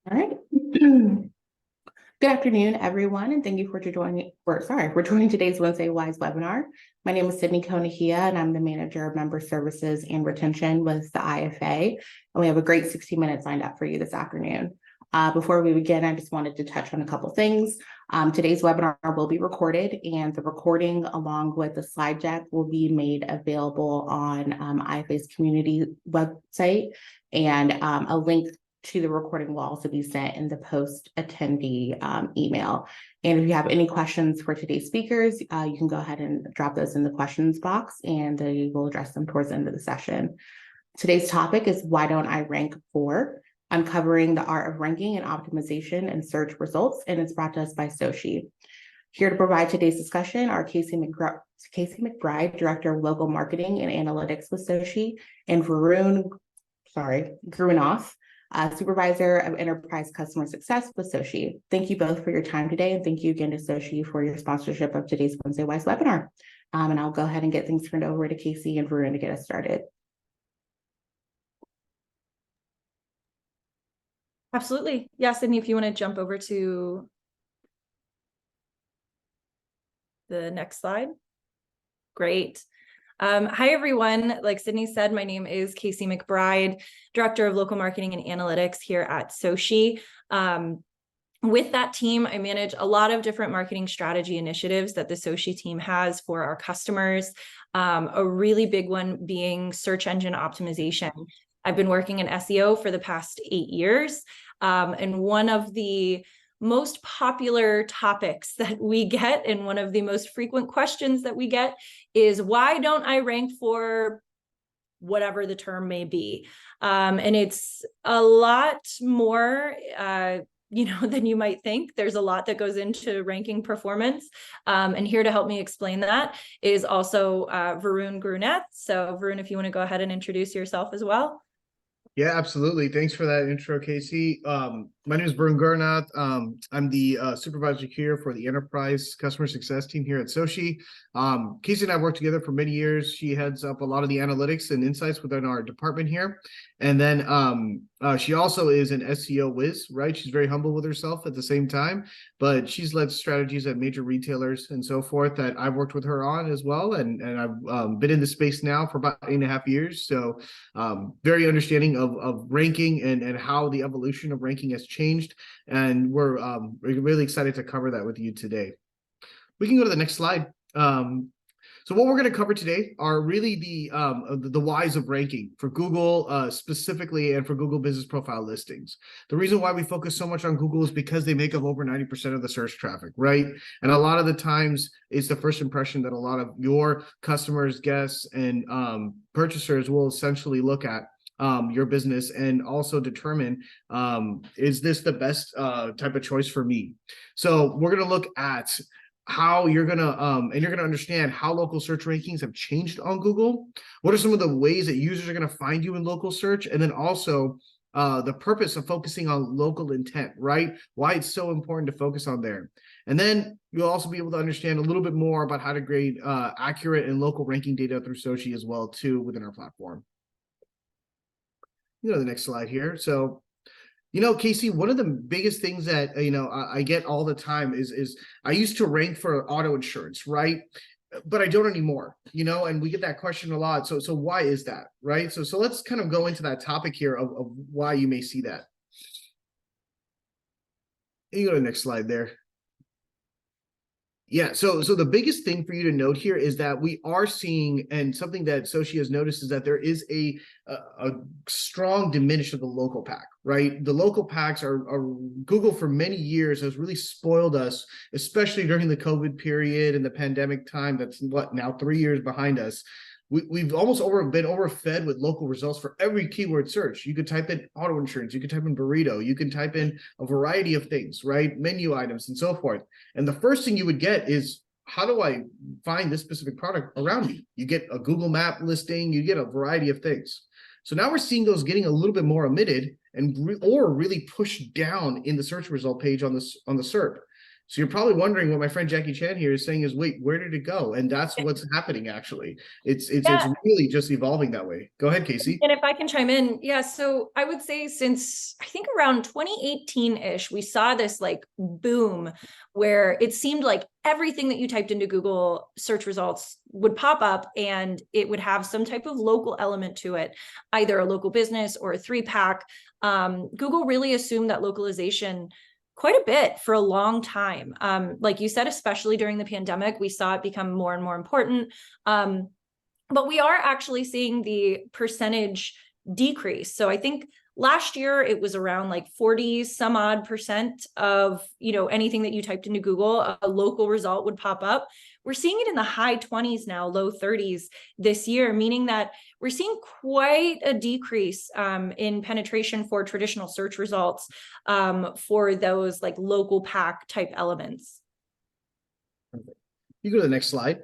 All right. Good afternoon, everyone, and thank you for joining today's Wednesday Wise webinar. My name is Sydney Konahia, and I'm the Manager of Member Services and Retention with the IFA. And we have a great 60 minutes lined up for you this afternoon. Before we begin, I just wanted to touch on a couple things. Today's webinar will be recorded, and the recording, along with the slide deck, will be made available on IFA's community website, and a link to the recording will also be sent in the post attendee email. And if you have any questions for today's speakers, you can go ahead and drop those in the questions box, and we will address them towards the end of the session. Today's topic is Why Don't I Rank For? Uncovering the art of ranking and optimization and search results, and it's brought to us by Soci. Here to provide today's discussion are Casey McBride, Director of Local Marketing and Analytics with Soci, and Varun Grunoff, Supervisor of Enterprise Customer Success with Soci. Thank you both for your time today, and thank you again to Soci for your sponsorship of today's Wednesday Wise webinar. And I'll go ahead and get things turned over to Casey and Varun to get us started. Absolutely. Yeah, Sydney, if you want to jump over to the next slide. Great. Hi, everyone. Like Sydney said, my name is Casey McBride, Director of Local Marketing and Analytics here at Soci. With that team, I manage a lot of different marketing strategy initiatives that the Soci team has for our customers. A really big one being search engine optimization. I've been working in SEO for the past 8 years. And one of the most popular topics that we get, and one of the most frequent questions that we get, is why don't I rank for whatever the term may be? And it's a lot more than you might think. There's a lot that goes into ranking performance. And here to help me explain that is also Varun Grunoff. So Varun, if you want to go ahead and introduce yourself as well. Yeah, absolutely. Thanks for that intro, Casey. My name is Varun Grunoff. I'm the supervisor here for the Enterprise Customer Success team here at Soci. Casey and I worked together for many years. She heads up a lot of the analytics and insights within our department here. And then she also is an SEO whiz, right? She's very humble with herself at the same time, but she's led strategies at major retailers and so forth that I've worked with her on as well. And I've been in the space now for about 8.5 years. So very understanding of ranking and how the evolution of ranking has changed. And we're really excited to cover that with you today. We can go to the next slide. So what we're going to cover today are really the whys of ranking for Google specifically, and for Google Business Profile listings. The reason why we focus so much on Google is because they make up over 90% of the search traffic, right? And a lot of the times it's the first impression that a lot of your customers, guests, and purchasers will essentially look at your business and also determine, is this the best type of choice for me? So we're going to look at how you're going to understand how local search rankings have changed on Google. What are some of the ways that users are going to find you in local search? And then also the purpose of focusing on local intent, right? Why it's so important to focus on there. And then you'll also be able to understand a little bit more about how to grade accurate and local ranking data through Soci as well too within our platform. You know, the next slide here. So, Casey, one of the biggest things that, I get all the time is I used to rank for auto insurance, right? But I don't anymore, and we get that question a lot. So why is that, right? So let's kind of go into that topic here of why you may see that. You go to the next slide there. Yeah, so the biggest thing for you to note here is that we are seeing, and something that Soci has noticed, is that there is a strong diminish of the local pack, right? The local packs are Google for many years has really spoiled us, especially during the COVID period and the pandemic time. That's now 3 years behind us. We've almost been overfed with local results for every keyword search. You could type in auto insurance, you could type in burrito, you can type in a variety of things, right? Menu items and so forth. And the first thing you would get is, how do I find this specific product around me? You get a Google map listing, you get a variety of things. So now we're seeing those getting a little bit more omitted or really pushed down in the search result page on the SERP. So you're probably wondering what my friend Jackie Chan here is saying is, wait, where did it go? And that's what's happening actually. It's really just evolving that way. Go ahead, Casey. And if I can chime in, yeah, so I would say since I think around 2018-ish, we saw this like boom where it seemed like everything that you typed into Google search results would pop up and it would have some type of local element to it, either a local business or a 3-pack. Google really assumed that localization quite a bit for a long time. Like you said, especially during the pandemic, we saw it become more and more important. But we are actually seeing the percentage decrease. So I think last year it was around like 40 some odd percent of, anything that you typed into Google, a local result would pop up. We're seeing it in the high 20s now, low 30s this year, meaning that we're seeing quite a decrease in penetration for traditional search results for those like local pack type elements. You go to the next slide.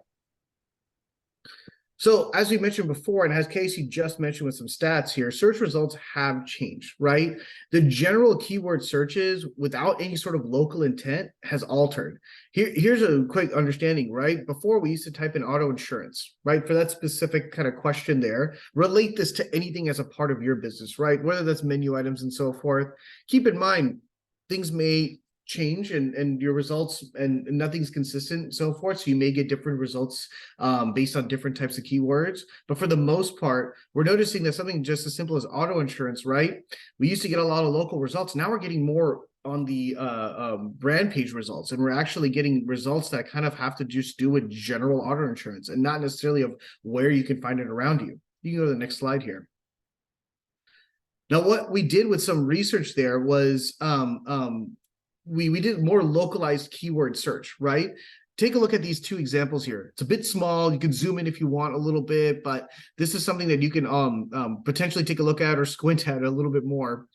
So as we mentioned before, and as Casey just mentioned with some stats here, search results have changed, right? The general keyword searches without any sort of local intent has altered. Here's a quick understanding, right? Before we used to type in auto insurance, right? For that specific kind of question there, relate this to anything as a part of your business, right? Whether that's menu items and so forth. Keep in mind, things may change and your results and nothing's consistent and so forth, so you may get different results based on different types of keywords. But for the most part, we're noticing that something just as simple as auto insurance, right? We used to get a lot of local results. Now we're getting more on the brand page results, and we're actually getting results that kind of have to just do with general auto insurance and not necessarily of where you can find it around you. You can go to the next slide here. Now, what we did with some research there was we did more localized keyword search, right? Take a look at these two examples here. It's a bit small. You can zoom in if you want a little bit, but this is something that you can potentially take a look at or squint at a little bit more.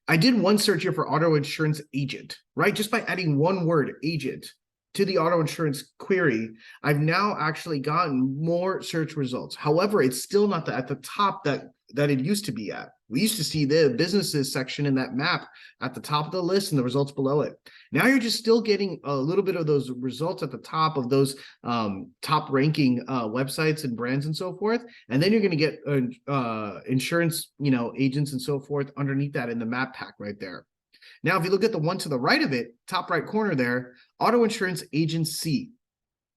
I did one search here for auto insurance agent, right? Just by adding one word, agent, to the auto insurance query, I've now actually gotten more search results. However, it's still not at the top that it used to be at. We used to see the businesses section in that map at the top of the list and the results below it. Now you're just still getting a little bit of those results at the top of those top ranking websites and brands and so forth. And then you're going to get insurance, agents and so forth underneath that in the map pack right there. Now, if you look at the one to the right of it, top right corner there, auto insurance agency.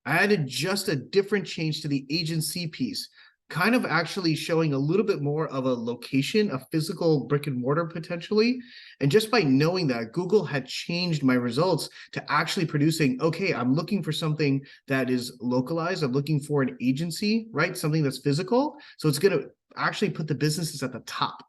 I added just a different change to the agency piece, kind of actually showing a little bit more of a location, a physical brick and mortar potentially. And just by knowing that, Google had changed my results to actually producing, okay, I'm looking for something that is localized. I'm looking for an agency, right? Something that's physical. So it's going to actually put the businesses at the top.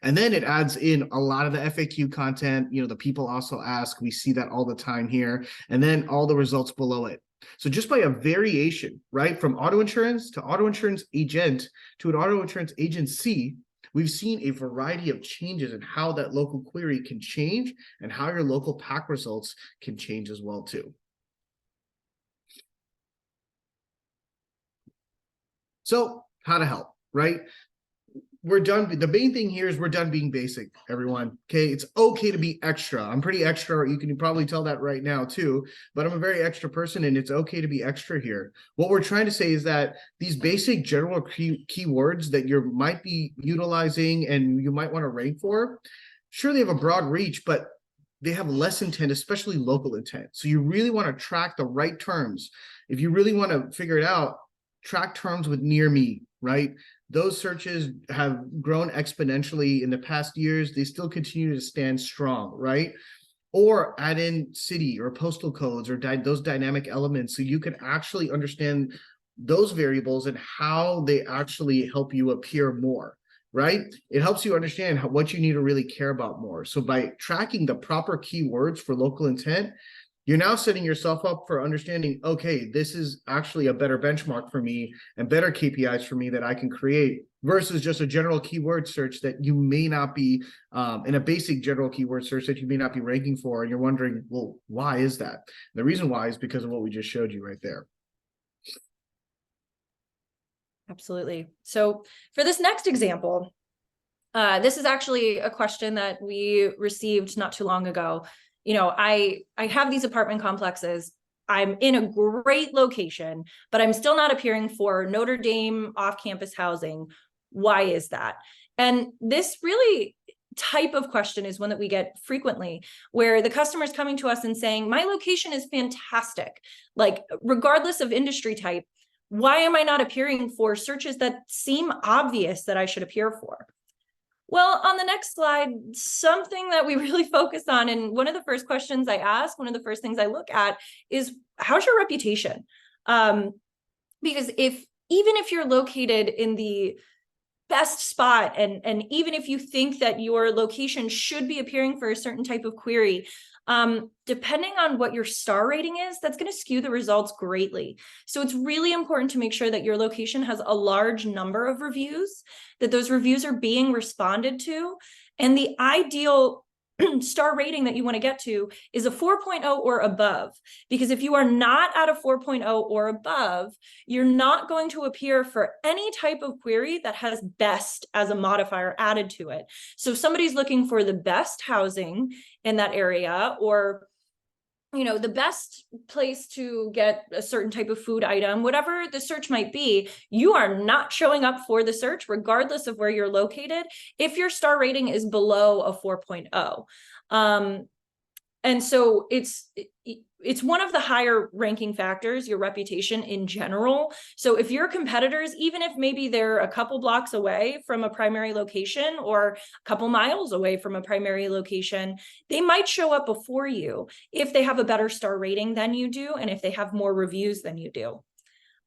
And then it adds in a lot of the FAQ content, the people also ask, we see that all the time here, and then all the results below it. So just by a variation, right, from auto insurance to auto insurance agent to an auto insurance agency, we've seen a variety of changes in how that local query can change and how your local pack results can change as well too. So how to help, right? We're done. The main thing here is we're done being basic, everyone. Okay, it's okay to be extra. I'm pretty extra. You can probably tell that right now too, but I'm a very extra person and it's okay to be extra here. What we're trying to say is that these basic general keywords that you might be utilizing and you might want to rank for, sure, they have a broad reach, but they have less intent, especially local intent. So you really want to track the right terms. If you really want to figure it out, track terms with near me, right? Those searches have grown exponentially in the past years. They still continue to stand strong, right? Or add in city or postal codes or those dynamic elements so you can actually understand those variables and how they actually help you appear more, right? It helps you understand what you need to really care about more. So by tracking the proper keywords for local intent, you're now setting yourself up for understanding, okay, this is actually a better benchmark for me and better KPIs for me that I can create versus just a general keyword search that you may not be, in a basic general keyword search that you may not be ranking for. And you're wondering, well, why is that? The reason why is because of what we just showed you right there. Absolutely. So for this next example, this is actually a question that we received not too long ago. I have these apartment complexes. I'm in a great location, but I'm still not appearing for Notre Dame off-campus housing. Why is that? And this really type of question is one that we get frequently, where the customer is coming to us and saying, my location is fantastic. Like, regardless of industry type, why am I not appearing for searches that seem obvious that I should appear for? Well, on the next slide, something that we really focus on, and one of the first questions I ask, one of the first things I look at is, how's your reputation? Because even if you're located in the best spot, and even if you think that your location should be appearing for a certain type of query, depending on what your star rating is, that's going to skew the results greatly. So it's really important to make sure that your location has a large number of reviews, that those reviews are being responded to, and the ideal star rating that you want to get to is a 4.0 or above, because if you are not at a 4.0 or above, you're not going to appear for any type of query that has best as a modifier added to it. So if somebody's looking for the best housing in that area, or the best place to get a certain type of food item, whatever the search might be, you are not showing up for the search, regardless of where you're located, if your star rating is below a 4.0. And so it's one of the higher ranking factors, your reputation in general. So if your competitors, even if maybe they're a couple blocks away from a primary location or a couple miles away from a primary location, they might show up before you if they have a better star rating than you do, and if they have more reviews than you do.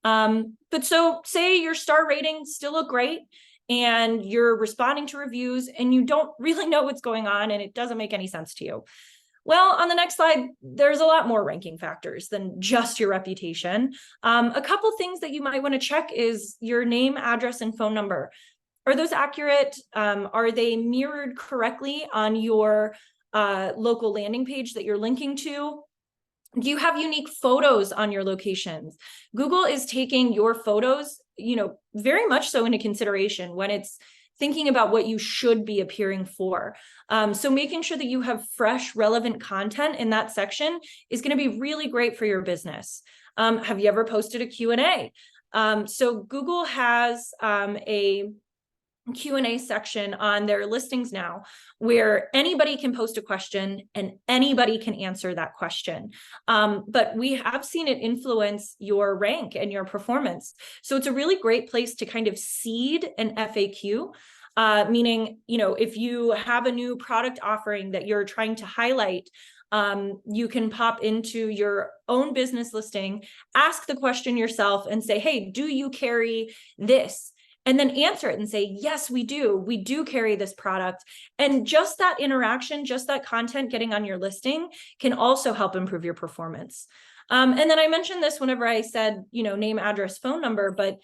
But so say your star ratings still look great, and you're responding to reviews, and you don't really know what's going on, and it doesn't make any sense to you. Well, on the next slide, there's a lot more ranking factors than just your reputation. A couple things that you might want to check is your name, address, and phone number. Are those accurate? Are they mirrored correctly on your local landing page that you're linking to? Do you have unique photos on your locations? Google is taking your photos, very much so into consideration when it's thinking about what you should be appearing for. So making sure that you have fresh, relevant content in that section is going to be really great for your business. Have you ever posted a Q&A? So Google has a Q&A section on their listings now, where anybody can post a question and anybody can answer that question. But we have seen it influence your rank and your performance. So it's a really great place to kind of seed an FAQ, meaning, if you have a new product offering that you're trying to highlight, you can pop into your own business listing, ask the question yourself and say, hey, do you carry this? And then answer it and say, yes, we do. We do carry this product. And just that interaction, just that content getting on your listing can also help improve your performance. And then I mentioned this whenever I said, name, address, phone number, but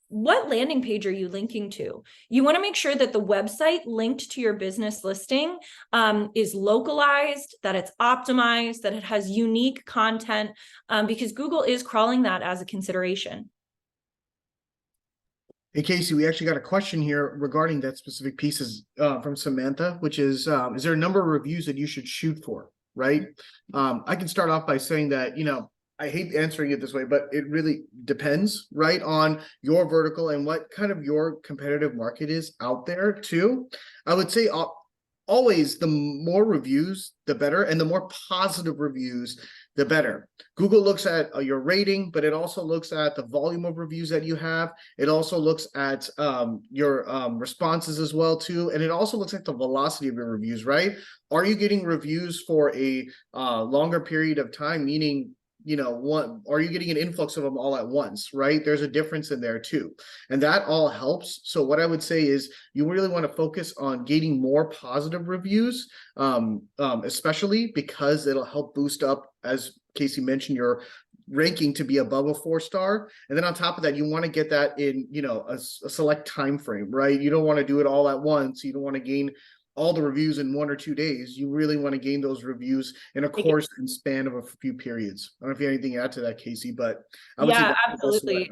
what landing page are you linking to? You want to make sure that the website linked to your business listing is localized, that it's optimized, that it has unique content, because Google is crawling that as a consideration. Hey, Casey, we actually got a question here regarding that specific piece from Samantha, which is there a number of reviews that you should shoot for, right? I can start off by saying that, I hate answering it this way, but it really depends, right, on your vertical and what kind of your competitive market is out there too. I would say always the more reviews, the better, and the more positive reviews, the better. Google looks at your rating, but it also looks at the volume of reviews that you have. It also looks at your responses as well too, and it also looks at the velocity of your reviews, right? Are you getting reviews for a longer period of time, meaning are you getting an influx of them all at once, right? There's a difference in there too. And that all helps. So what I would say is you really want to focus on getting more positive reviews, especially because it'll help boost up, as Casey mentioned, your ranking to be above a 4-star. And then on top of that, you want to get that in, a select time frame, right? You don't want to do it all at once. You don't want to gain all the reviews in 1 or 2 days. You really want to gain those reviews in a course and span of a few periods. I don't know if you have anything to add to that, Casey, but I would say absolutely.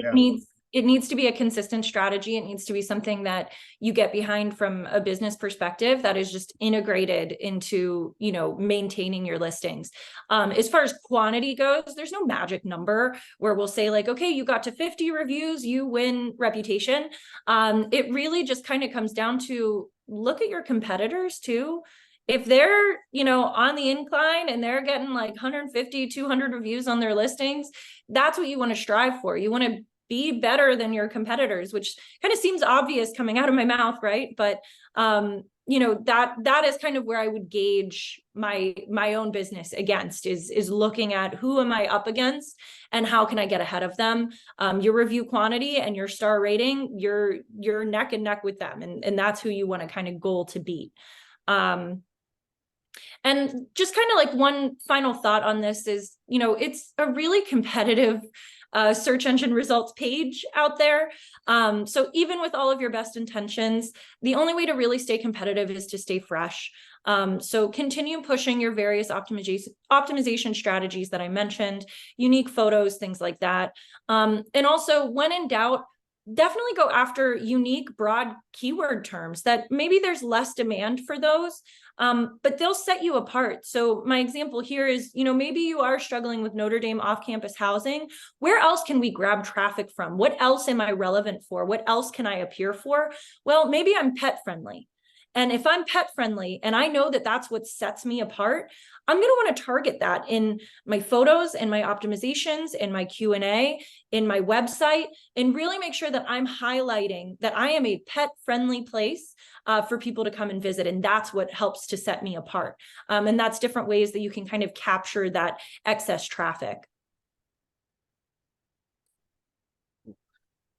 It it needs to be a consistent strategy. It needs to be something that you get behind from a business perspective that is just integrated into, you know, maintaining your listings. As far as quantity goes, there's no magic number where we'll say like, okay, you got to 50 reviews, you win reputation. It really just kind of comes down to look at your competitors too. If they're, you know, on the incline and they're getting like 150, 200 reviews on their listings, that's what you want to strive for. You want to be better than your competitors, which kind of seems obvious coming out of my mouth, right? But you know, that is kind of where I would gauge my own business against is looking at who am I up against and how can I get ahead of them. Your review quantity and your star rating, you're neck and neck with them, and that's who you want to kind of goal to beat. And just kind of like one final thought on this is, you know, it's a really competitive search engine results page out there. So even with all of your best intentions, the only way to really stay competitive is to stay fresh. So continue pushing your various optimization strategies that I mentioned, unique photos, things like that. And also when in doubt, definitely go after unique, broad keyword terms that maybe there's less demand for those, but they'll set you apart. So my example here is, you know, maybe you are struggling with Notre Dame off-campus housing. Where else can we grab traffic from? What else am I relevant for? What else can I appear for? Well, maybe I'm pet friendly. And if I'm pet friendly and I know that that's what sets me apart, I'm going to want to target that in my photos and my optimizations and my Q&A in my website, and really make sure that I'm highlighting that I am a pet friendly place for people to come and visit. And that's what helps to set me apart. And that's different ways that you can kind of capture that excess traffic.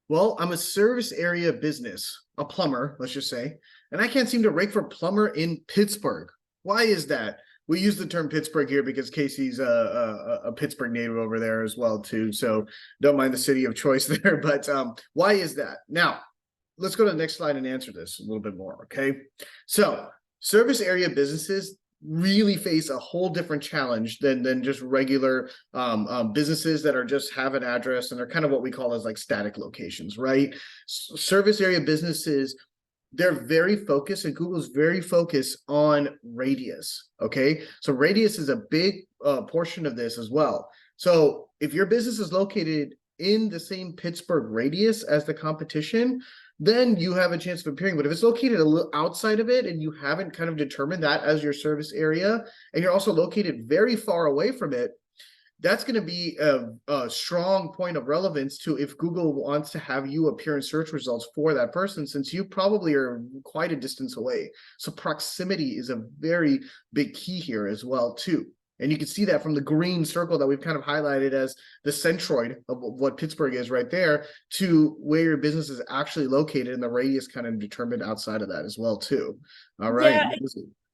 Well, I'm a service area business, a plumber, let's just say, and I can't seem to rank for plumber in Pittsburgh. Why is that? We use the term Pittsburgh here because Casey's a Pittsburgh native over there as well too. So don't mind the city of choice there, but why is that? Now, let's go to the next slide and answer this a little bit more, okay? So service area businesses really face a whole different challenge than just regular businesses that are just have an address and they're kind of what we call as like static locations, right? Service area businesses, they're very focused, and Google's very focused on radius, okay? So radius is a big portion of this as well. So if your business is located in the same Pittsburgh radius as the competition, then you have a chance of appearing. But if it's located a little outside of it and you haven't kind of determined that as your service area, and you're also located very far away from it, that's going to be a strong point of relevance to if Google wants to have you appear in search results for that person, since you probably are quite a distance away. So proximity is a very big key here as well too. And you can see that from the green circle that we've kind of highlighted as the centroid of what Pittsburgh is right there, to where your business is actually located, and the radius kind of determined outside of that as well too. All right, yeah.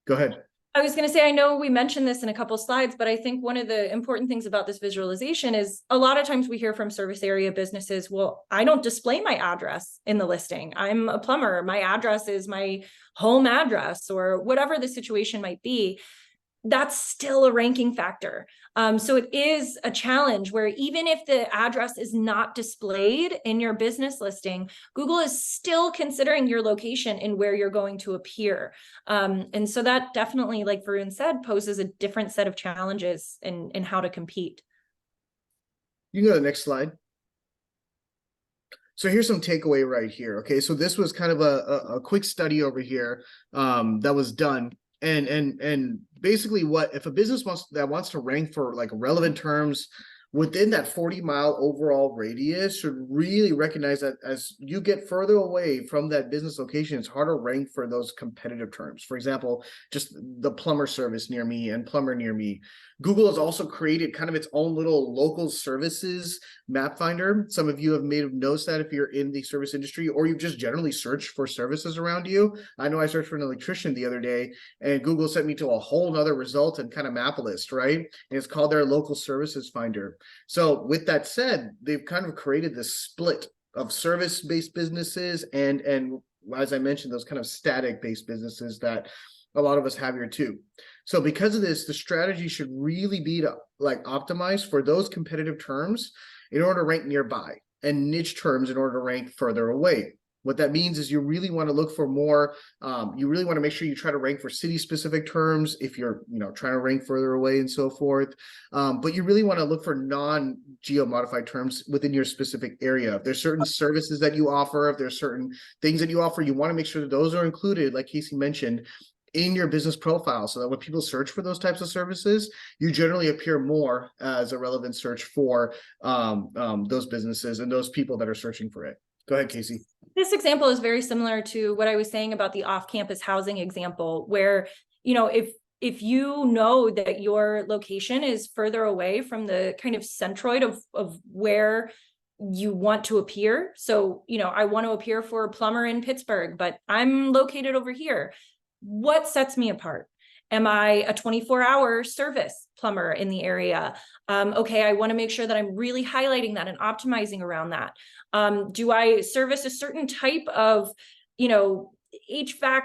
Go ahead. I was going to say, I know we mentioned this in a couple slides, but I think one of the important things about this visualization is a lot of times we hear from service area businesses, well, I don't display my address in the listing. I'm a plumber. My address is my home address, or whatever the situation might be. That's still a ranking factor. So it is a challenge where even if the address is not displayed in your business listing, Google is still considering your location and where you're going to appear. And so that definitely, like Varun said, poses a different set of challenges in how to compete. You can go to the next slide. So here's some takeaway right here. Okay, so this was kind of a quick study over here that was done. And basically, what if a business wants to rank for like relevant terms within that 40-mile overall radius, should really recognize that as you get further away from that business location, it's harder to rank for those competitive terms. For example, just the plumber service near me and plumber near me. Google has also created kind of its own little local services map finder. Some of you have made noticed that if you're in the service industry, or you just generally search for services around you. I know I searched for an electrician the other day, and Google sent me to a whole nother result and kind of map a list, right? And it's called their local services finder. So with that said, they've kind of created this split of service-based businesses and as I mentioned, those kind of static-based businesses that a lot of us have here too. So because of this, the strategy should really be to like optimize for those competitive terms in order to rank nearby. and niche terms in order to rank further away. What that means is you really want to look for more, you really want to make sure you try to rank for city-specific terms if you're, trying to rank further away and so forth. But you really want to look for non-geo-modified terms within your specific area. If there's certain services that you offer, if there's certain things that you offer, you want to make sure that those are included, like Casey mentioned, in your business profile, so that when people search for those types of services, you generally appear more as a relevant search for those businesses and those people that are searching for it. Go ahead, Casey. This example is very similar to what I was saying about the off-campus housing example, where, if you know that your location is further away from the kind of centroid of where you want to appear. So, I want to appear for a plumber in Pittsburgh, but I'm located over here. What sets me apart? Am I a 24-hour service plumber in the area? Okay, I want to make sure that I'm really highlighting that and optimizing around that. Do I service a certain type of, HVAC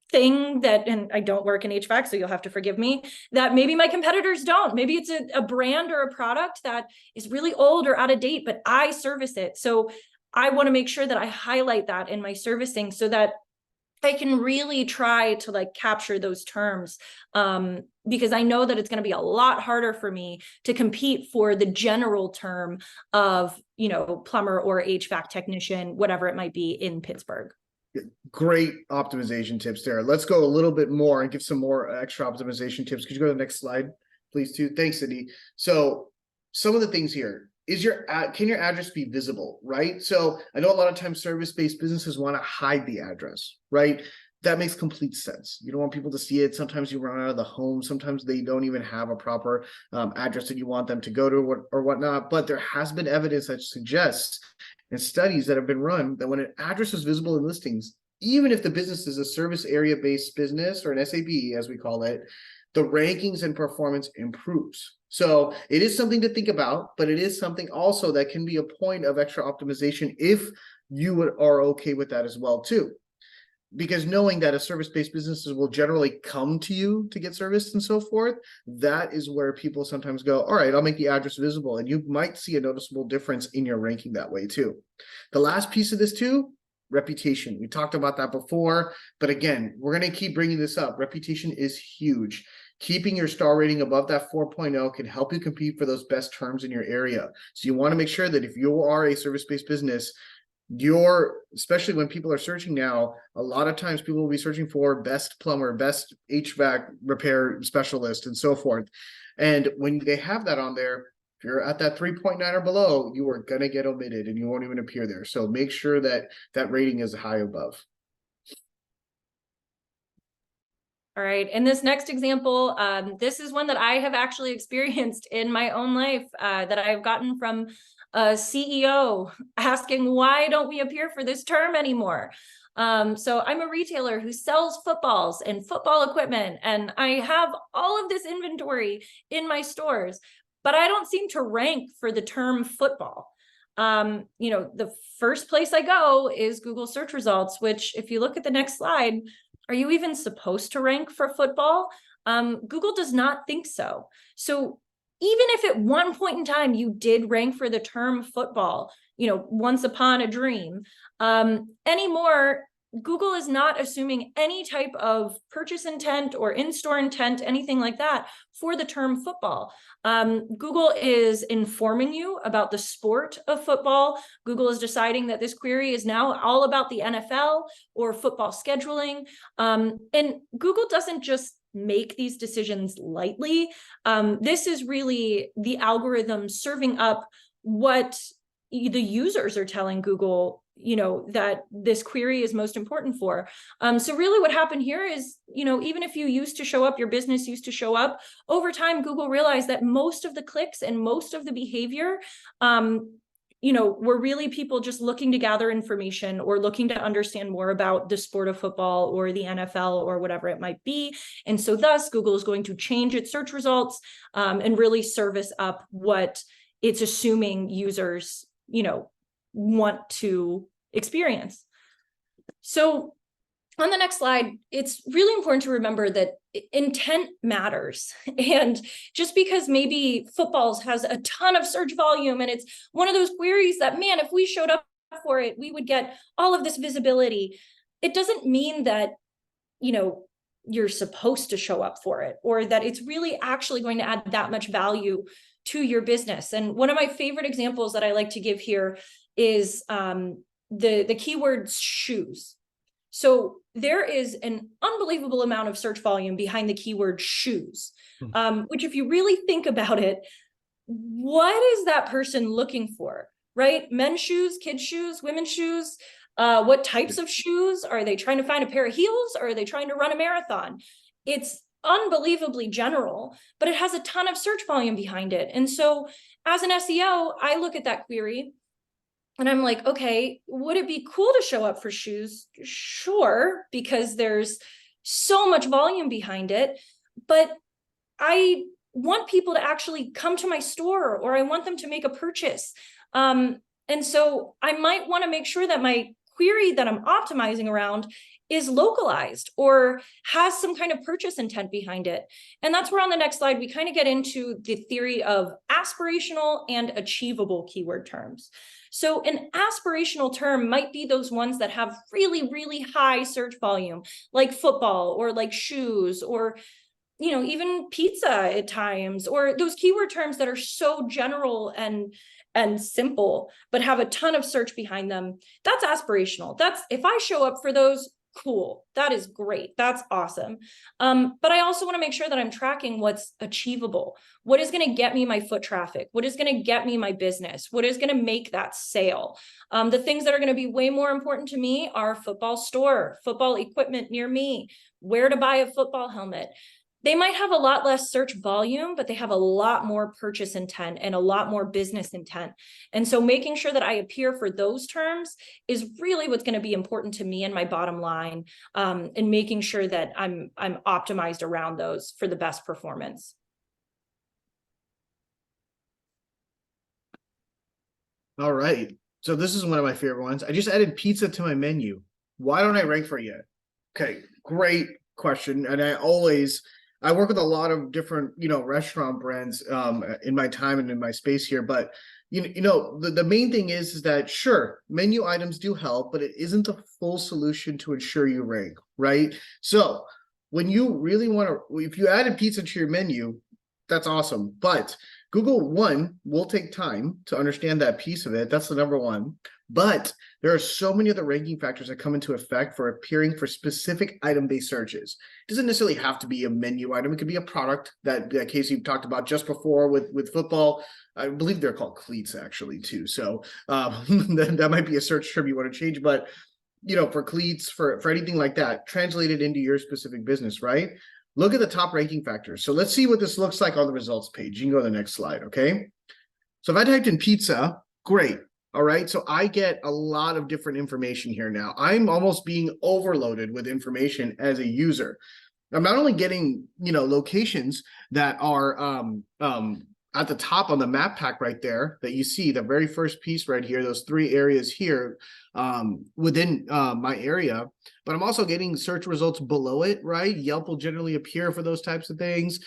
thing and I don't work in HVAC, so you'll have to forgive me, that maybe my competitors don't. Maybe it's a brand or a product that is really old or out of date, but I service it. So I want to make sure that I highlight that in my servicing so that I can really try to capture those terms, because I know that it's going to be a lot harder for me to compete for the general term of, plumber or HVAC technician, whatever it might be in Pittsburgh. Great optimization tips there. Let's go a little bit more and give some more extra optimization tips. Could you go to the next slide, please, too? Thanks, Sydney. So some of the things here. Can your address be visible, right? So I know a lot of times service-based businesses want to hide the address, right? That makes complete sense. You don't want people to see it. Sometimes you run out of the home. Sometimes they don't even have a proper address that you want them to go to or whatnot. But there has been evidence that suggests and studies that have been run that when an address is visible in listings, even if the business is a service area-based business or an SAB, as we call it, the rankings and performance improves. So it is something to think about, but it is something also that can be a point of extra optimization if you are okay with that as well too. Because knowing that a service-based businesses will generally come to you to get serviced and so forth, that is where people sometimes go, all right, I'll make the address visible. And you might see a noticeable difference in your ranking that way too. The last piece of this too, reputation. We talked about that before, but again, we're going to keep bringing this up. Reputation is huge. Keeping your star rating above that 4.0 can help you compete for those best terms in your area. So you want to make sure that if you are a service-based business, especially when people are searching now, a lot of times people will be searching for best plumber, best HVAC repair specialist, and so forth. And when they have that on there, if you're at that 3.9 or below, you are going to get omitted and you won't even appear there. So make sure that that rating is high above. All right. In this next example, this is one that I have actually experienced in my own life, that I've gotten from a CEO asking, why don't we appear for this term anymore? So I'm a retailer who sells footballs and football equipment, and I have all of this inventory in my stores, but I don't seem to rank for the term football. The first place I go is Google search results, which if you look at the next slide, are you even supposed to rank for football? Google does not think so. So even if at one point in time you did rank for the term football, once upon a dream, anymore, Google is not assuming any type of purchase intent or in-store intent, anything like that, for the term football. Google is informing you about the sport of football. Google is deciding that this query is now all about the NFL or football scheduling. And Google doesn't just make these decisions lightly. This is really the algorithm serving up what the users are telling Google, that this query is most important for. So really what happened here is, even if you used to show up, your business used to show up, over time, Google realized that most of the clicks and most of the behavior, were really people just looking to gather information or looking to understand more about the sport of football or the NFL or whatever it might be. And so thus Google is going to change its search results and really service up what it's assuming users, want to experience. So on the next slide, it's really important to remember that intent matters. And just because maybe footballs has a ton of search volume and it's one of those queries that, man, if we showed up for it, we would get all of this visibility. It doesn't mean that, you know, you're supposed to show up for it, or that it's really actually going to add that much value to your business. And one of my favorite examples that I like to give here is the keyword shoes. So there is an unbelievable amount of search volume behind the keyword shoes, which if you really think about it, what is that person looking for, right? Men's shoes, kids' shoes, women's shoes? What types of shoes? Are they trying to find a pair of heels, or are they trying to run a marathon? It's unbelievably general, but it has a ton of search volume behind it. And so as an SEO, I look at that query and I'm like, okay, would it be cool to show up for shoes? Sure, because there's so much volume behind it, but I want people to actually come to my store, or I want them to make a purchase. And so I might want to make sure that my query that I'm optimizing around is localized or has some kind of purchase intent behind it. And that's where on the next slide, we kind of get into the theory of aspirational and achievable keyword terms. So an aspirational term might be those ones that have really, really high search volume, like football or like shoes, or even pizza at times, or those keyword terms that are so general and simple, but have a ton of search behind them. That's aspirational. That's, if I show up for those, cool. That is great. That's awesome. But I also want to make sure that I'm tracking what's achievable. What is going to get me my foot traffic? What is going to get me my business? What is going to make that sale? The things that are going to be way more important to me are football store, football equipment near me, where to buy a football helmet. They might have a lot less search volume, but they have a lot more purchase intent and a lot more business intent. And so making sure that I appear for those terms is really what's going to be important to me and my bottom line, and making sure that I'm optimized around those for the best performance. All right. So this is one of my favorite ones. I just added pizza to my menu. Why don't I rank for it yet? Okay, great question. And I work with a lot of different, restaurant brands in my time and in my space here. But, the main thing is that, sure, menu items do help, but it isn't the full solution to ensure you rank, right? So when you really want to, if you added pizza to your menu, that's awesome. But Google, one, will take time to understand that piece of it. That's the number one. But there are so many other ranking factors that come into effect for appearing for specific item-based searches. It doesn't necessarily have to be a menu item. It could be a product that Casey talked about just before with football. I believe they're called cleats actually too. So that might be a search term you want to change. But for cleats, for anything like that, translate it into your specific business, right? Look at the top ranking factors. So let's see what this looks like on the results page. You can go to the next slide, okay? So if I typed in pizza, great. All right, so I get a lot of different information here now. I'm almost being overloaded with information as a user. I'm not only getting, locations that are at the top on the map pack right there that you see, the very first piece right here, those 3 areas here within my area, but I'm also getting search results below it, right? Yelp will generally appear for those types of things,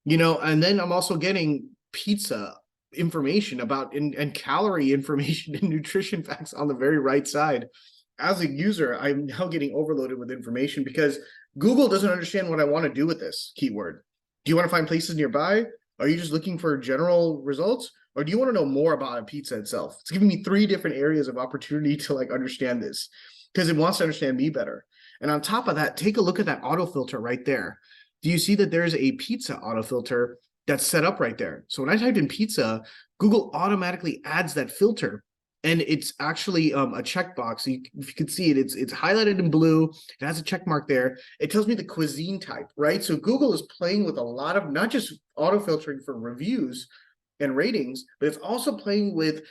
and then I'm also getting pizza information about and calorie information and nutrition facts on the very right side. As a user, I'm now getting overloaded with information because Google doesn't understand what I want to do with this keyword. Do you want to find places nearby? Are you just looking for general results? Or do you want to know more about a pizza itself? It's giving me 3 different areas of opportunity to understand this because it wants to understand me better. And on top of that, take a look at that auto filter right there. Do you see that there's a pizza auto filter that's set up right there? So when I typed in pizza, Google automatically adds that filter, and it's actually a checkbox. So if you can see it, it's highlighted in blue. It has a check mark there. It tells me the cuisine type, right? So Google is playing with a lot of not just auto filtering for reviews and ratings, but it's also playing with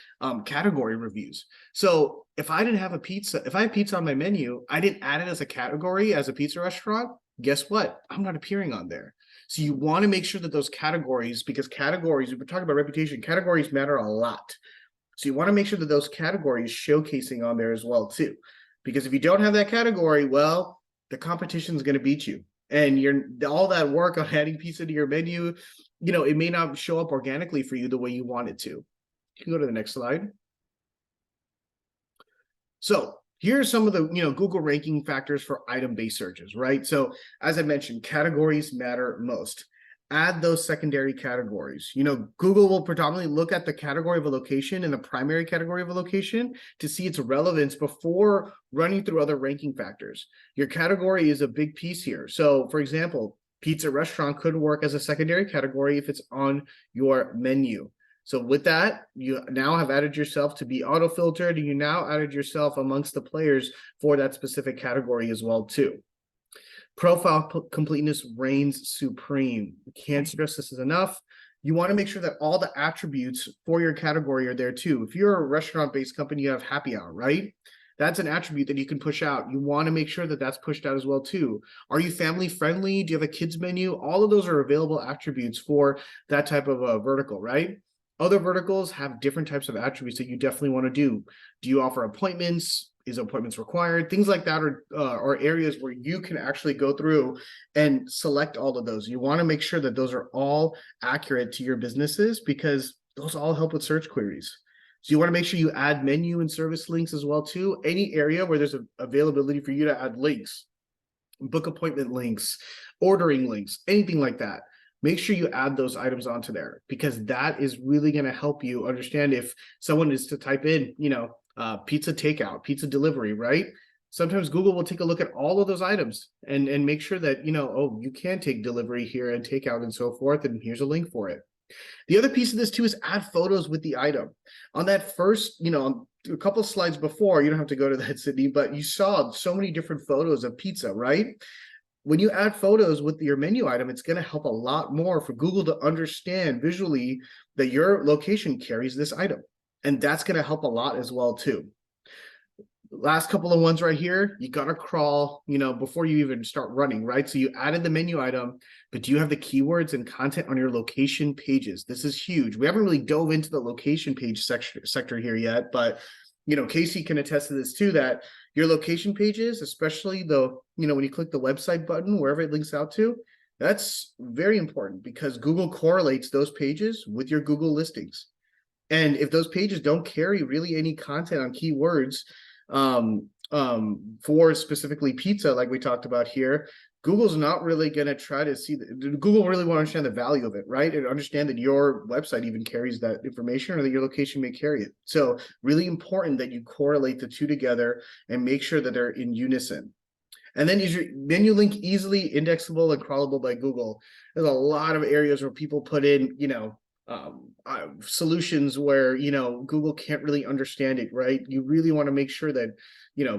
category reviews. So if I didn't have a pizza, if I have pizza on my menu, I didn't add it as a category as a pizza restaurant, guess what? I'm not appearing on there. So you want to make sure that those categories, because categories, if we're talking about reputation, categories matter a lot. So you want to make sure that those categories showcasing on there as well too. Because if you don't have that category, well, the competition is going to beat you. And all that work on adding pizza to your menu, it may not show up organically for you the way you want it to. You can go to the next slide. So here are some of the, Google ranking factors for item-based searches, right? So as I mentioned, categories matter most. Add those secondary categories. Google will predominantly look at the category of a location and the primary category of a location to see its relevance before running through other ranking factors. Your category is a big piece here. So for example, pizza restaurant could work as a secondary category if it's on your menu. So with that, you now have added yourself to be auto-filtered, and you now added yourself amongst the players for that specific category as well too. Profile completeness reigns supreme. Can't stress this enough. You want to make sure that all the attributes for your category are there too. If you're a restaurant-based company, you have happy hour, right? That's an attribute that you can push out. You want to make sure that that's pushed out as well too. Are you family friendly? Do you have a kids menu? All of those are available attributes for that type of a vertical, right? Other verticals have different types of attributes that you definitely want to do. Do you offer appointments? Is appointments required? Things like that are areas where you can actually go through and select all of those. You want to make sure that those are all accurate to your businesses, because those all help with search queries. So you want to make sure you add menu and service links as well too. Any area where there's availability for you to add links, book appointment links, ordering links, anything like that. Make sure you add those items onto there, because that is really going to help you understand if someone is to type in, pizza takeout, pizza delivery, right? Sometimes Google will take a look at all of those items and make sure that, oh, you can take delivery here and takeout and so forth, and here's a link for it. The other piece of this too is add photos with the item. On that first, a couple of slides before, you don't have to go to that, Sydney, but you saw so many different photos of pizza, right? When you add photos with your menu item, it's going to help a lot more for Google to understand visually that your location carries this item. And that's going to help a lot as well too. Last couple of ones right here, you got to crawl, before you even start running, right? So you added the menu item, but do you have the keywords and content on your location pages? This is huge. We haven't really dove into the location page sector here yet, but Casey can attest to this too, that your location pages, especially when you click the website button, wherever it links out to, that's very important, because Google correlates those pages with your Google listings. And if those pages don't carry really any content on keywords for specifically pizza, like we talked about here, Google's not really going to try to see Google really want to understand the value of it, right? And understand that your website even carries that information, or that your location may carry it. So really important that you correlate the two together and make sure that they're in unison. And then is your menu link easily indexable and crawlable by Google? There's a lot of areas where people put in, solutions where, Google can't really understand it, right? You really want to make sure that,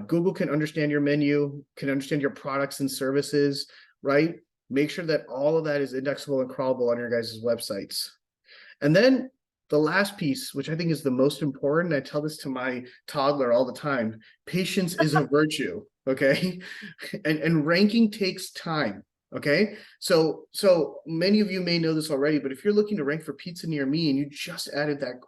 Google can understand your menu, can understand your products and services, right? Make sure that all of that is indexable and crawlable on your guys' websites. And then the last piece, which I think is the most important, I tell this to my toddler all the time, patience is a virtue, okay? And ranking takes time. Okay, so many of you may know this already, but if you're looking to rank for pizza near me and you just added that,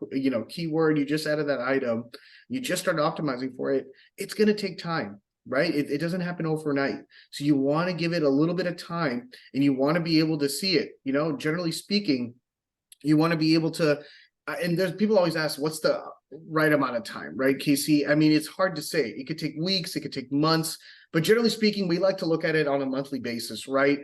keyword, you just added that item, you just started optimizing for it, it's going to take time, right? It doesn't happen overnight. So you want to give it a little bit of time, and you want to be able to see it. Generally speaking, you want to be able to, and there's people always ask, what's the right amount of time, right, Casey? I mean, it's hard to say. It could take weeks, it could take months. But generally speaking, we like to look at it on a monthly basis, right?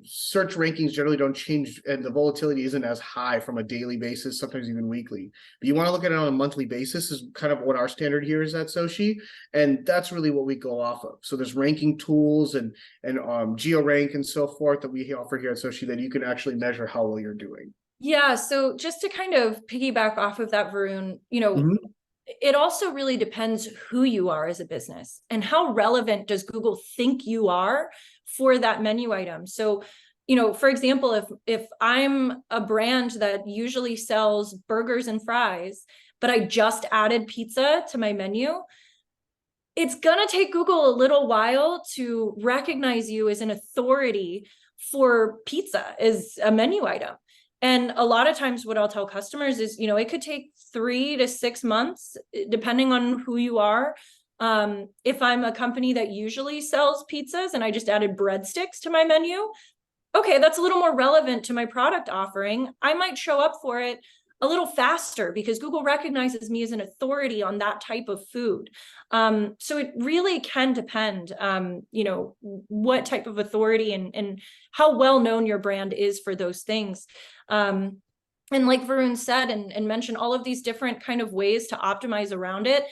Search rankings generally don't change, and the volatility isn't as high from a daily basis, sometimes even weekly. But you want to look at it on a monthly basis is kind of what our standard here is at Soci, and that's really what we go off of. So there's ranking tools and GeoRank and so forth that we offer here at Soci that you can actually measure how well you're doing. Yeah, so just to kind of piggyback off of that, Varun, it also really depends who you are as a business and how relevant does Google think you are for that menu item. So, for example, if I'm a brand that usually sells burgers and fries, but I just added pizza to my menu, it's going to take Google a little while to recognize you as an authority for pizza as a menu item. And a lot of times what I'll tell customers is, it could take 3 to 6 months, depending on who you are, If I'm a company that usually sells pizzas and I just added breadsticks to my menu, okay, that's a little more relevant to my product offering. I might show up for it a little faster because Google recognizes me as an authority on that type of food. So it really can depend, what type of authority and how well known your brand is for those things. And like Varun said and mentioned, all of these different kind of ways to optimize around it.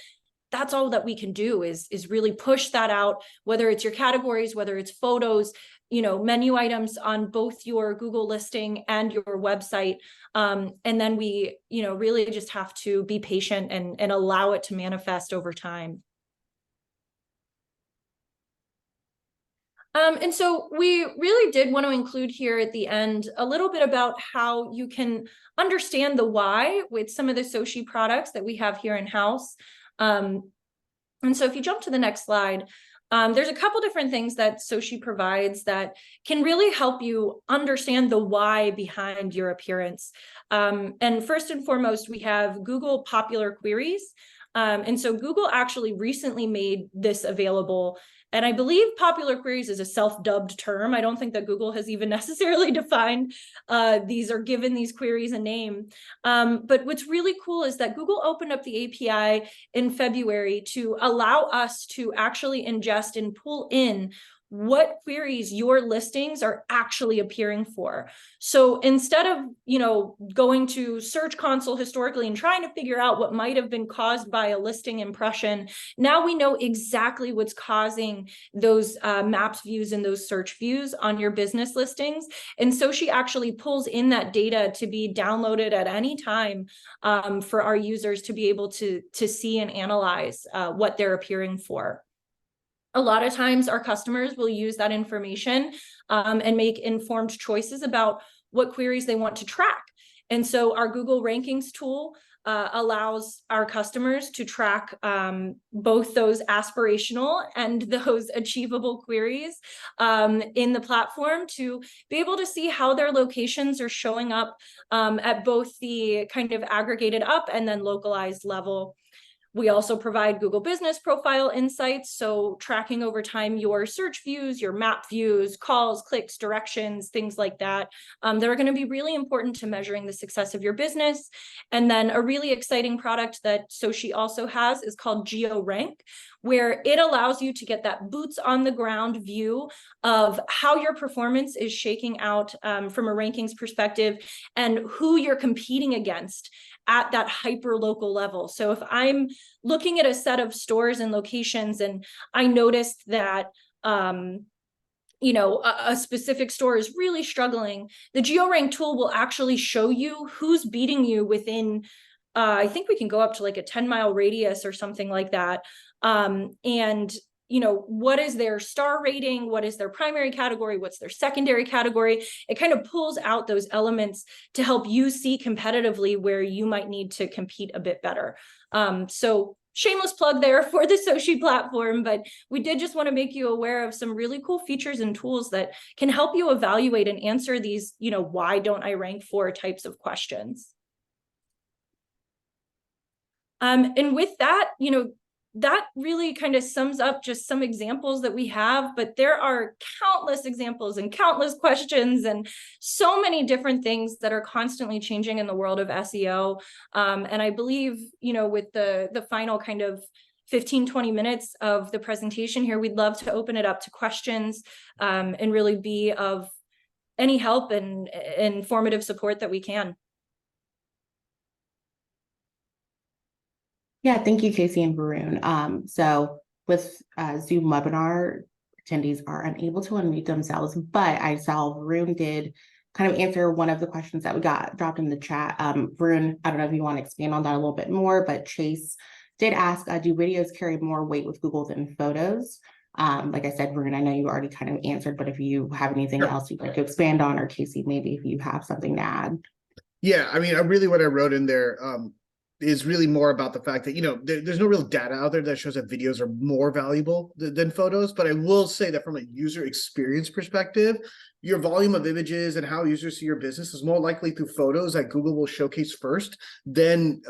That's all that we can do is really push that out, whether it's your categories, whether it's photos, menu items on both your Google listing and your website. And then we, really just have to be patient and allow it to manifest over time. And so we really did want to include here at the end a little bit about how you can understand the why with some of the Soshi products that we have here in-house. And so if you jump to the next slide, there's a couple different things that Soshi provides that can really help you understand the why behind your appearance. And first and foremost, we have Google Popular Queries. And so Google actually recently made this available. And I believe popular queries is a self-dubbed term. I don't think that Google has even necessarily defined these or given these queries a name. But what's really cool is that Google opened up the API in February to allow us to actually ingest and pull in what queries your listings are actually appearing for. So instead of, going to Search Console historically and trying to figure out what might have been caused by a listing impression, now we know exactly what's causing those maps views and those search views on your business listings. And Soshi actually pulls in that data to be downloaded at any time for our users to be able to see and analyze what they're appearing for. A lot of times our customers will use that information and make informed choices about what queries they want to track. And so our Google Rankings tool allows our customers to track both those aspirational and those achievable queries in the platform to be able to see how their locations are showing up at both the kind of aggregated up and then localized level. We also provide Google Business Profile insights, so tracking over time your search views, your map views, calls, clicks, directions, things like that. That are going to be really important to measuring the success of your business. And then a really exciting product that Soshi also has is called GeoRank, where it allows you to get that boots on the ground view of how your performance is shaking out from a rankings perspective and who you're competing against at that hyper local level. So if I'm looking at a set of stores and locations and I noticed that a specific store is really struggling, the GeoRank tool will actually show you who's beating you within I think we can go up to like a 10-mile radius or something like that. And what is their star rating? What is their primary category? What's their secondary category? It kind of pulls out those elements to help you see competitively where you might need to compete a bit better. So shameless plug there for the Soshi platform, but we did just want to make you aware of some really cool features and tools that can help you evaluate and answer these, why don't I rank for types of questions. And with that, that really kind of sums up just some examples that we have, but there are countless examples and countless questions and so many different things that are constantly changing in the world of SEO. And I believe, with the final kind of 15-20 minutes of the presentation here, we'd love to open it up to questions and really be of any help and informative support that we can. Yeah, thank you, Casey and Varun. So with Zoom webinar, attendees are unable to unmute themselves, but I saw Varun did kind of answer one of the questions that we got dropped in the chat. Varun, I don't know if you want to expand on that a little bit more, but Chase did ask, do videos carry more weight with Google than photos? Like I said, Varun, I know you already kind of answered, but if you have anything else you'd like to expand on, or Casey, maybe if you have something to add. Yeah, I mean, what I wrote in there is really more about the fact that, there's no real data out there that shows that videos are more valuable than photos. But I will say that from a user experience perspective, your volume of images and how users see your business is more likely through photos that Google will showcase first than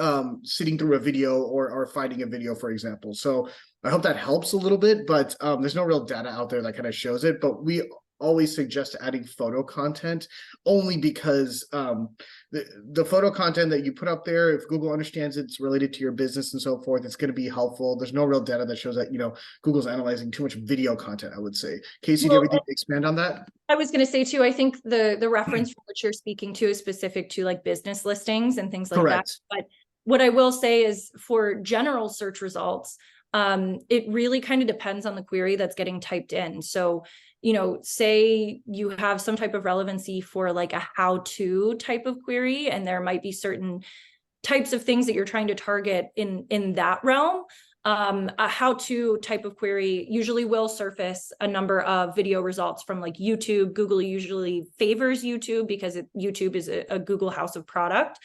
sitting through a video or finding a video, for example. So I hope that helps a little bit, but there's no real data out there that kind of shows it. But we always suggest adding photo content only because the photo content that you put up there, if Google understands it's related to your business and so forth, it's going to be helpful. There's no real data that shows that, Google's analyzing too much video content, I would say. Casey, do you have anything to expand on that? I was going to say too, I think the reference from which you're speaking to is specific to like business listings and things like Correct. that. But what I will say is for general search results, it really kind of depends on the query that's getting typed in. So, say you have some type of relevancy for like a how-to type of query, and there might be certain types of things that you're trying to target in that realm. A how-to type of query usually will surface a number of video results from like YouTube. Google usually favors YouTube because YouTube is a Google house of product.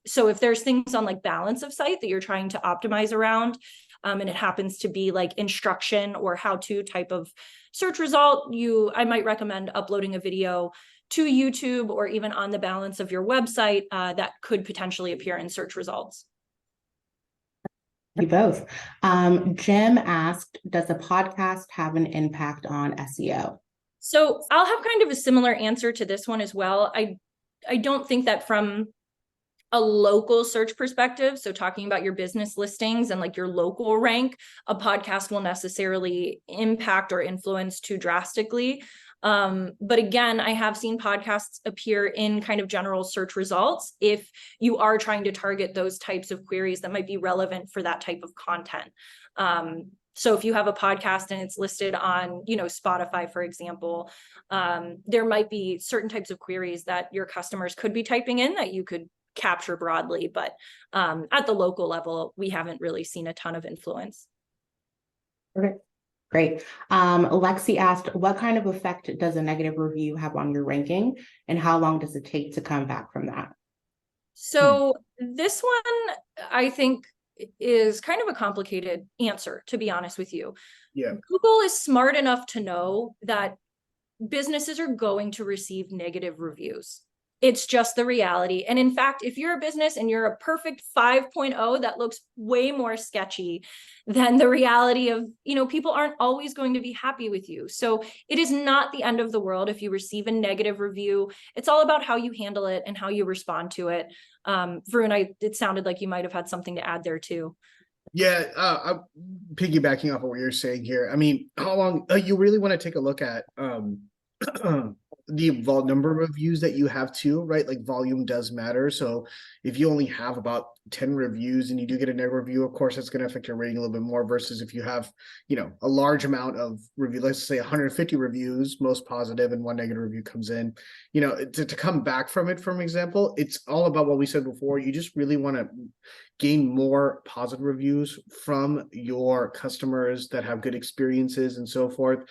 So if there's things on like balance of site that you're trying to optimize around, and it happens to be like instruction or how-to type of search result, I might recommend uploading a video to YouTube or even on the balance of your website that could potentially appear in search results. You both. Jim asked, does a podcast have an impact on SEO? So I'll have kind of a similar answer to this one as well. I don't think that from a local search perspective, so talking about your business listings and like your local rank, a podcast will necessarily impact or influence too drastically. But again, I have seen podcasts appear in kind of general search results if you are trying to target those types of queries that might be relevant for that type of content. So if you have a podcast and it's listed on, Spotify, for example, there might be certain types of queries that your customers could be typing in that you could capture broadly, but at the local level, we haven't really seen a ton of influence. Okay. Great. Lexi asked, what kind of effect does a negative review have on your ranking, and how long does it take to come back from that? So this one, I think, is kind of a complicated answer, to be honest with you. Yeah. Google is smart enough to know that businesses are going to receive negative reviews. It's just the reality. And in fact, if you're a business and you're a perfect 5.0, that looks way more sketchy than the reality of, people aren't always going to be happy with you. So it is not the end of the world if you receive a negative review. It's all about how you handle it and how you respond to it. Varun, it sounded like you might have had something to add there too. Yeah, I'm piggybacking off of what you're saying here. I mean, how long you really want to take a look at the number of reviews that you have too, right? Like volume does matter. So if you only have about 10 reviews and you do get a negative review, of course, it's going to affect your rating a little bit more versus if you have, a large amount of review, let's say 150 reviews, most positive, and one negative review comes in, to come back from it, for example, it's all about what we said before. You just really want to gain more positive reviews from your customers that have good experiences and so forth.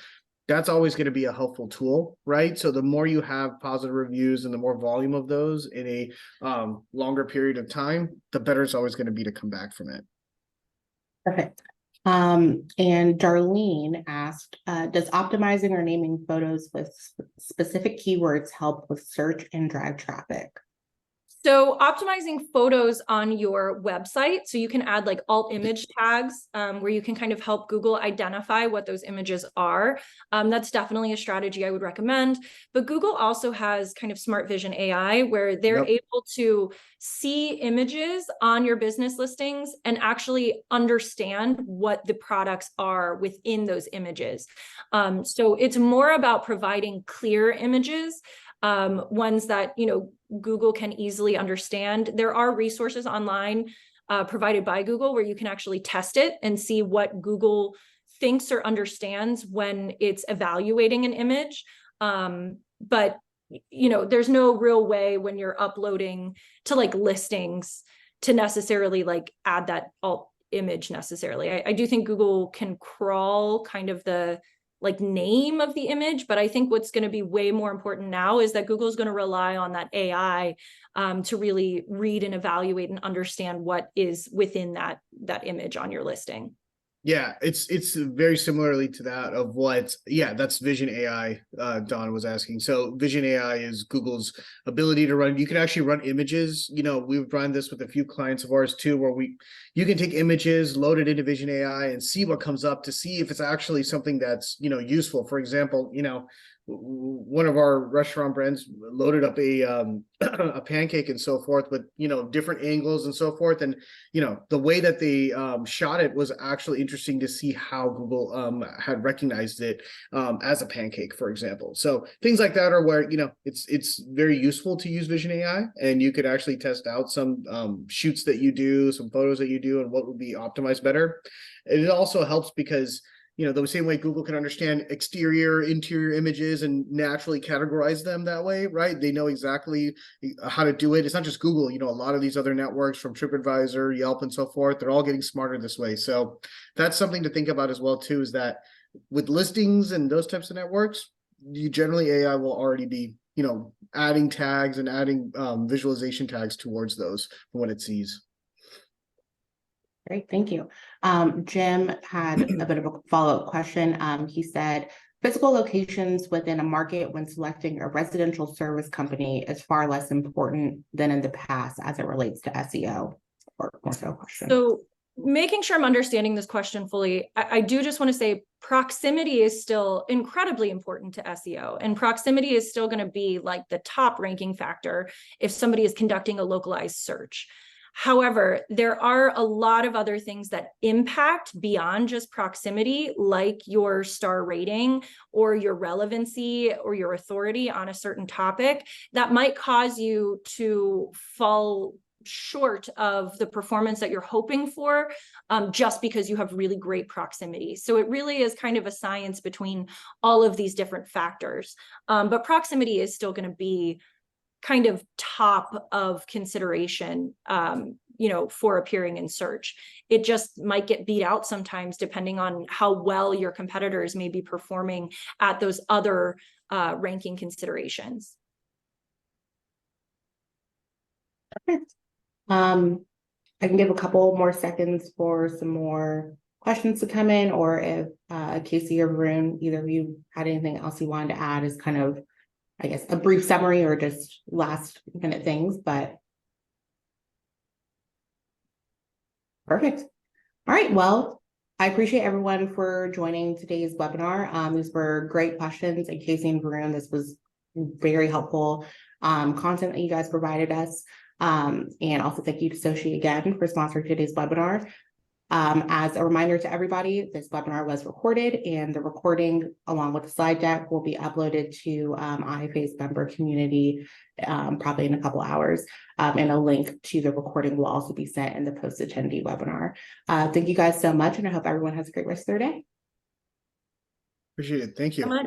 That's always going to be a helpful tool, right? So the more you have positive reviews and the more volume of those in a longer period of time, the better it's always going to be to come back from it. Perfect. And Darlene asked, does optimizing or naming photos with specific keywords help with search and drive traffic? So optimizing photos on your website, so you can add like alt image tags where you can kind of help Google identify what those images are. That's definitely a strategy I would recommend. But Google also has kind of Smart Vision AI where they're able to see images on your business listings and actually understand what the products are within those images. So it's more about providing clear images, ones that, Google can easily understand. There are resources online provided by Google where you can actually test it and see what Google thinks or understands when it's evaluating an image. But, there's no real way when you're uploading to like listings to necessarily like add that alt image necessarily. I do think Google can crawl kind of the like name of the image, but I think what's going to be way more important now is that Google's going to rely on that AI to really read and evaluate and understand what is within that image on your listing. Yeah, it's very similarly to that of what, yeah, that's Vision AI, Don was asking. So Vision AI is Google's ability to run, you can actually run images. You know, we've run this with a few clients of ours too, where you can take images, load it into Vision AI and see what comes up to see if it's actually something that's, you know, useful. For example, you know, one of our restaurant brands loaded up a a pancake and so forth with, you know, different angles and so forth, and you know, the way that they shot it was actually interesting to see how Google had recognized it as a pancake, for example. So things like that are where, you know, it's very useful to use Vision AI, and you could actually test out some shoots that you do, some photos that you do, and what would be optimized better. It also helps because, you know, the same way Google can understand exterior, interior images and naturally categorize them that way, right? They know exactly how to do it. It's not just Google, you know, a lot of these other networks from TripAdvisor, Yelp, and so forth, they're all getting smarter this way. So that's something to think about as well, too, is that with listings and those types of networks, you generally AI will already be, you know, adding tags and adding visualization tags towards those from what it sees. Great, thank you. Jim had a bit of a follow-up question. He said, physical locations within a market when selecting a residential service company is far less important than in the past as it relates to SEO. Or more so question. So making sure I'm understanding this question fully, I do just want to say proximity is still incredibly important to SEO, and proximity is still going to be like the top ranking factor if somebody is conducting a localized search. However, there are a lot of other things that impact beyond just proximity, like your star rating or your relevancy or your authority on a certain topic, that might cause you to fall short of the performance that you're hoping for, just because you have really great proximity. So it really is kind of a science between all of these different factors. But proximity is still going to be kind of top of consideration, you know, for appearing in search. It just might get beat out sometimes depending on how well your competitors may be performing at those other ranking considerations. Perfect. I can give a couple more seconds for some more questions to come in, or if Casey or Varun, either of you had anything else you wanted to add as kind of, I guess, a brief summary or just last minute things, but perfect. All right, well, I appreciate everyone for joining today's webinar. These were great questions, and Casey and Varun, this was very helpful content that you guys provided us. And also thank you to Soci again for sponsoring today's webinar. As a reminder to everybody, this webinar was recorded, and the recording along with the slide deck will be uploaded to IFA's member community probably in a couple hours. And a link to the recording will also be sent in the post-attendee webinar. Thank you guys so much, and I hope everyone has a great rest of their day. Appreciate it. Thank you. So much.